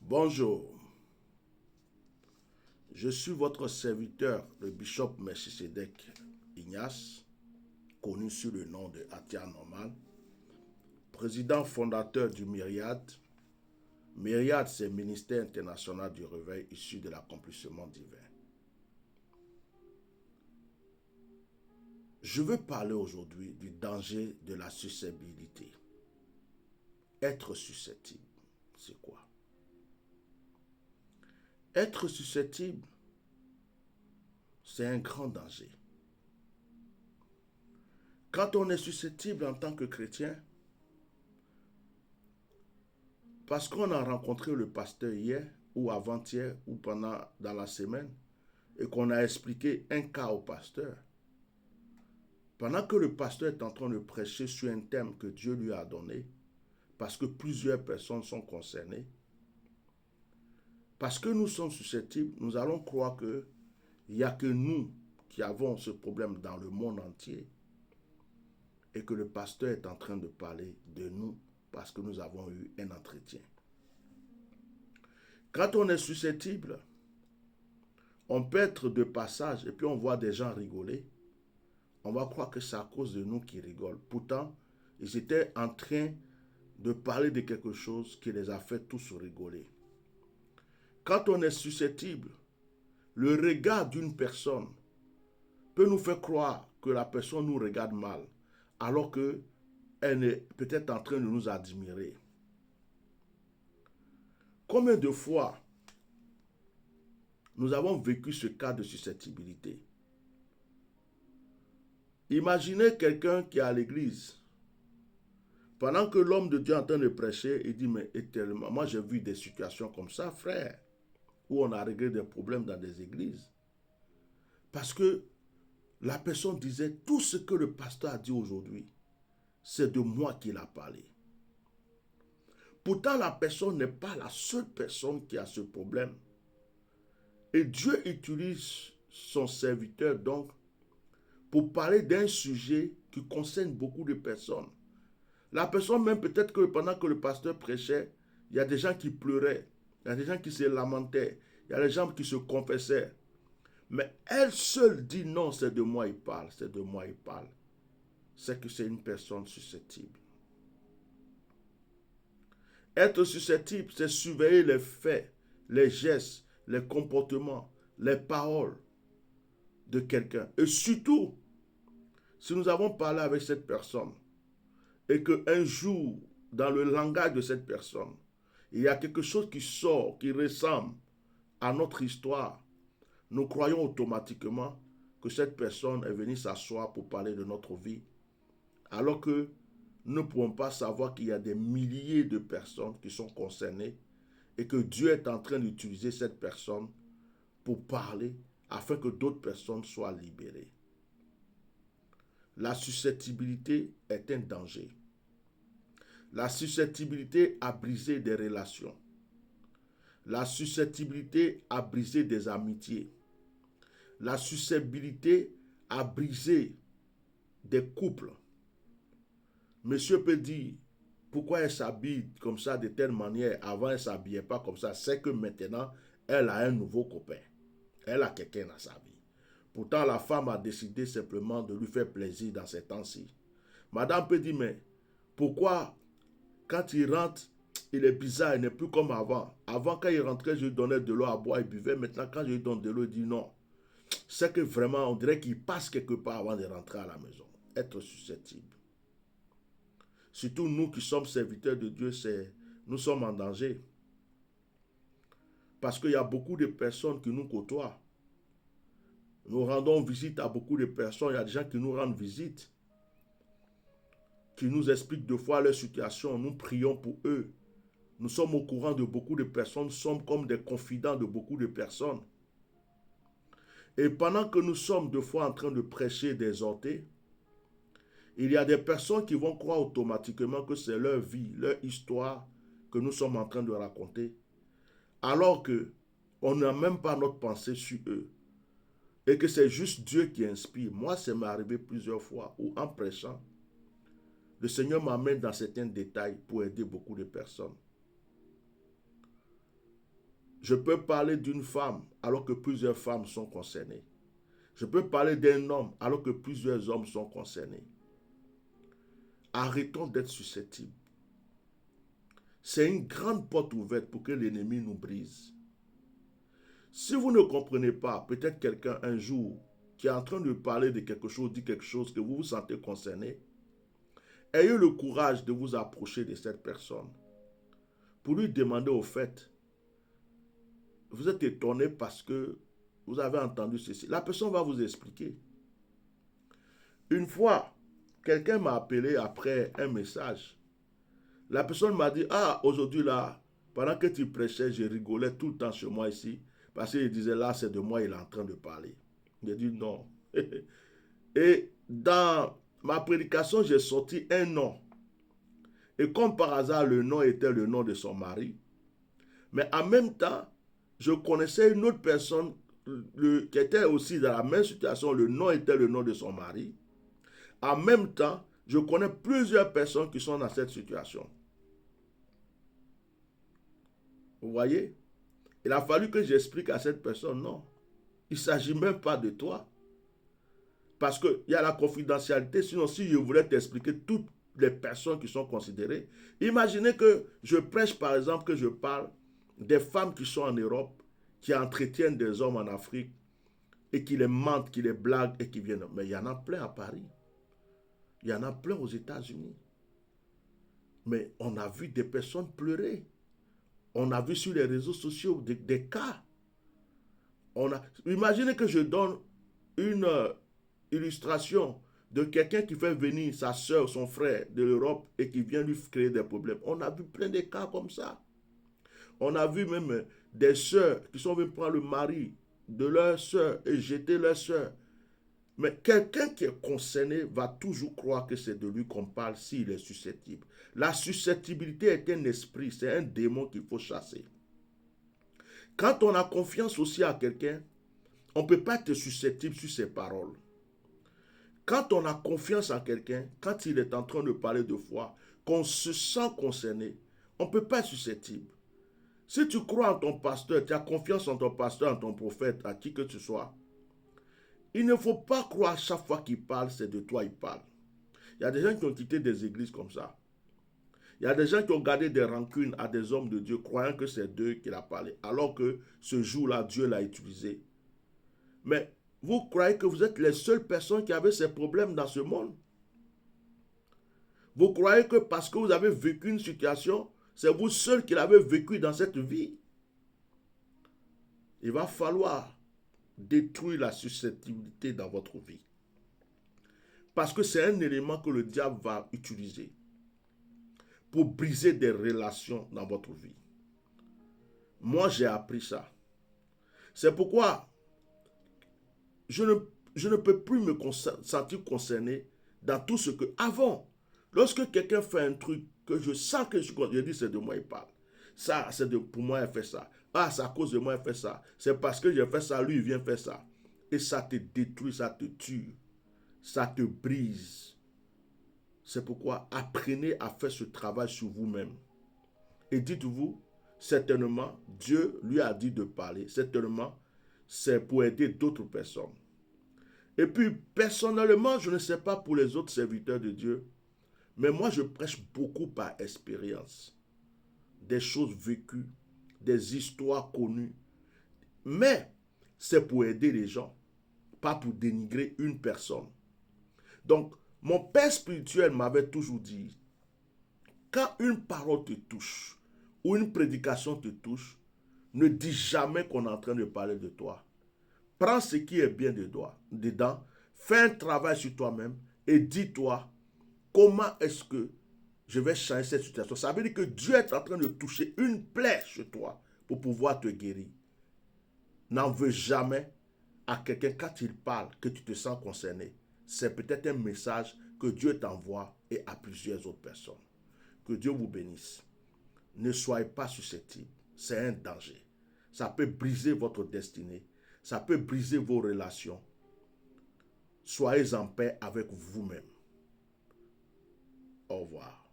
Bonjour, je suis votre serviteur, le bishop Melchisedec Ignace, connu sous le nom de Atia Normal, président fondateur du Myriade. Myriade, c'est le ministère international du réveil issu de l'accomplissement divin. Je veux parler aujourd'hui du danger de la susceptibilité. Être susceptible, c'est quoi? Être susceptible, c'est un grand danger. Quand on est susceptible en tant que chrétien, parce qu'on a rencontré le pasteur hier ou avant-hier ou dans la semaine et qu'on a expliqué un cas au pasteur, pendant que le pasteur est en train de prêcher sur un thème que Dieu lui a donné, parce que plusieurs personnes sont concernées, parce que nous sommes susceptibles, nous allons croire qu'il n'y a que nous qui avons ce problème dans le monde entier et que le pasteur est en train de parler de nous parce que nous avons eu un entretien. Quand on est susceptible, on peut être de passage et puis on voit des gens rigoler. On va croire que c'est à cause de nous qu'ils rigolent. Pourtant, ils étaient en train de parler de quelque chose qui les a fait tous rigoler. Quand on est susceptible, le regard d'une personne peut nous faire croire que la personne nous regarde mal, alors qu'elle est peut-être en train de nous admirer. Combien de fois nous avons vécu ce cas de susceptibilité? Imaginez quelqu'un qui est à l'église. Pendant que l'homme de Dieu est en train de prêcher, il dit, mais éternellement, moi j'ai vu des situations comme ça, frère, où on a réglé des problèmes dans des églises. Parce que la personne disait, tout ce que le pasteur a dit aujourd'hui, c'est de moi qu'il a parlé. Pourtant, la personne n'est pas la seule personne qui a ce problème. Et Dieu utilise son serviteur donc pour parler d'un sujet qui concerne beaucoup de personnes. La personne même peut-être que pendant que le pasteur prêchait, il y a des gens qui pleuraient, il y a des gens qui se lamentaient, il y a des gens qui se confessaient. Mais elle seule dit non, c'est de moi il parle, c'est de moi il parle. C'est que c'est une personne susceptible. Être susceptible, c'est surveiller les faits, les gestes, les comportements, les paroles de quelqu'un. Et surtout, si nous avons parlé avec cette personne et qu'un jour, dans le langage de cette personne, il y a quelque chose qui sort, qui ressemble à notre histoire, nous croyons automatiquement que cette personne est venue s'asseoir pour parler de notre vie, alors que nous ne pouvons pas savoir qu'il y a des milliers de personnes qui sont concernées et que Dieu est en train d'utiliser cette personne pour parler afin que d'autres personnes soient libérées. La susceptibilité est un danger. La susceptibilité a brisé des relations. La susceptibilité a brisé des amitiés. La susceptibilité a brisé des couples. Monsieur peut dire, pourquoi elle s'habille comme ça de telle manière, avant elle ne s'habillait pas comme ça, c'est que maintenant, elle a un nouveau copain. Elle a quelqu'un dans sa vie. Pourtant, la femme a décidé simplement de lui faire plaisir dans ces temps-ci. Madame peut dire, mais pourquoi quand il rentre, il est bizarre, il n'est plus comme avant. Avant, quand il rentrait, je lui donnais de l'eau à boire, il buvait. Maintenant, quand je lui donne de l'eau, il dit non. C'est que vraiment, on dirait qu'il passe quelque part avant de rentrer à la maison. Être susceptible. Surtout nous qui sommes serviteurs de Dieu, nous sommes en danger. Parce qu'il y a beaucoup de personnes qui nous côtoient. Nous rendons visite à beaucoup de personnes. Il y a des gens qui nous rendent visite, qui nous expliquent deux fois leur situation. Nous prions pour eux. Nous sommes au courant de beaucoup de personnes. Nous sommes comme des confidents de beaucoup de personnes. Et pendant que nous sommes deux fois en train de prêcher, d'exhorter, il y a des personnes qui vont croire automatiquement que c'est leur vie, leur histoire que nous sommes en train de raconter, alors que on n'a même pas notre pensée sur eux. Et que c'est juste Dieu qui inspire. Moi, ça m'est arrivé plusieurs fois où en prêchant, le Seigneur m'amène dans certains détails pour aider beaucoup de personnes. Je peux parler d'une femme alors que plusieurs femmes sont concernées. Je peux parler d'un homme alors que plusieurs hommes sont concernés. Arrêtons d'être susceptibles. C'est une grande porte ouverte pour que l'ennemi nous brise. Si vous ne comprenez pas, peut-être quelqu'un un jour qui est en train de parler de quelque chose, dit quelque chose que vous vous sentez concerné, ayez le courage de vous approcher de cette personne pour lui demander au fait, vous êtes étonné parce que vous avez entendu ceci. La personne va vous expliquer. Une fois, quelqu'un m'a appelé après un message. La personne m'a dit, ah, aujourd'hui là, pendant que tu prêchais, je rigolais tout le temps chez moi ici, parce qu'il disait, là, c'est de moi, il est en train de parler. J'ai dit non. Et dans ma prédication, j'ai sorti un nom. Et comme par hasard, le nom était le nom de son mari. Mais en même temps, je connaissais une autre personne qui était aussi dans la même situation. Le nom était le nom de son mari. En même temps, je connais plusieurs personnes qui sont dans cette situation. Vous voyez? Il a fallu que j'explique à cette personne, non, il ne s'agit même pas de toi. Parce qu'il y a la confidentialité, sinon si je voulais t'expliquer toutes les personnes qui sont considérées, imaginez que je prêche par exemple, que je parle des femmes qui sont en Europe, qui entretiennent des hommes en Afrique, et qui les mentent, qui les blaguent et qui viennent. Mais il y en a plein à Paris. Il y en a plein aux États-Unis. Mais on a vu des personnes pleurer. On a vu sur les réseaux sociaux des cas. Imaginez que je donne une illustration de quelqu'un qui fait venir sa soeur, son frère de l'Europe et qui vient lui créer des problèmes. On a vu plein de cas comme ça. On a vu même des sœurs qui sont venues prendre le mari de leur sœur et jeter leur sœur. Mais quelqu'un qui est concerné va toujours croire que c'est de lui qu'on parle s'il est susceptible. La susceptibilité est un esprit, c'est un démon qu'il faut chasser. Quand on a confiance aussi à quelqu'un, on ne peut pas être susceptible sur ses paroles. Quand on a confiance en quelqu'un, quand il est en train de parler de foi, qu'on se sent concerné, on ne peut pas être susceptible. Si tu crois en ton pasteur, tu as confiance en ton pasteur, en ton prophète, à qui que tu sois, il ne faut pas croire à chaque fois qu'il parle, c'est de toi il parle. Il y a des gens qui ont quitté des églises comme ça. Il y a des gens qui ont gardé des rancunes à des hommes de Dieu, croyant que c'est d'eux qu'il a parlé, alors que ce jour-là, Dieu l'a utilisé. Mais vous croyez que vous êtes les seules personnes qui avaient ces problèmes dans ce monde? Vous croyez que parce que vous avez vécu une situation, c'est vous seul qui l'avez vécu dans cette vie? Il va falloir détruire la susceptibilité dans votre vie. Parce que c'est un élément que le diable va utiliser pour briser des relations dans votre vie. Moi, j'ai appris ça. C'est pourquoi je ne peux plus me sentir concerné dans tout ce que... Avant, lorsque quelqu'un fait un truc que je sens que je dis c'est de moi il parle. Ça, c'est pour moi il fait ça. Ah, c'est à cause de moi il fait ça. C'est parce que j'ai fait ça, lui il vient faire ça. Et ça te détruit, ça te tue. Ça te brise. C'est pourquoi apprenez à faire ce travail sur vous-même. Et dites-vous, certainement, Dieu lui a dit de parler. Certainement, c'est pour aider d'autres personnes. Et puis, personnellement, je ne sais pas pour les autres serviteurs de Dieu, mais moi, je prêche beaucoup par expérience. Des choses vécues, des histoires connues. Mais, c'est pour aider les gens, pas pour dénigrer une personne. Donc, mon père spirituel m'avait toujours dit, quand une parole te touche, ou une prédication te touche, ne dis jamais qu'on est en train de parler de toi. Prends ce qui est bien dedans, fais un travail sur toi-même et dis-toi comment est-ce que je vais changer cette situation. Ça veut dire que Dieu est en train de toucher une plaie chez toi pour pouvoir te guérir. N'en veux jamais à quelqu'un quand il parle que tu te sens concerné. C'est peut-être un message que Dieu t'envoie et à plusieurs autres personnes. Que Dieu vous bénisse. Ne soyez pas susceptibles. C'est un danger. Ça peut briser votre destinée. Ça peut briser vos relations. Soyez en paix avec vous-même. Au revoir.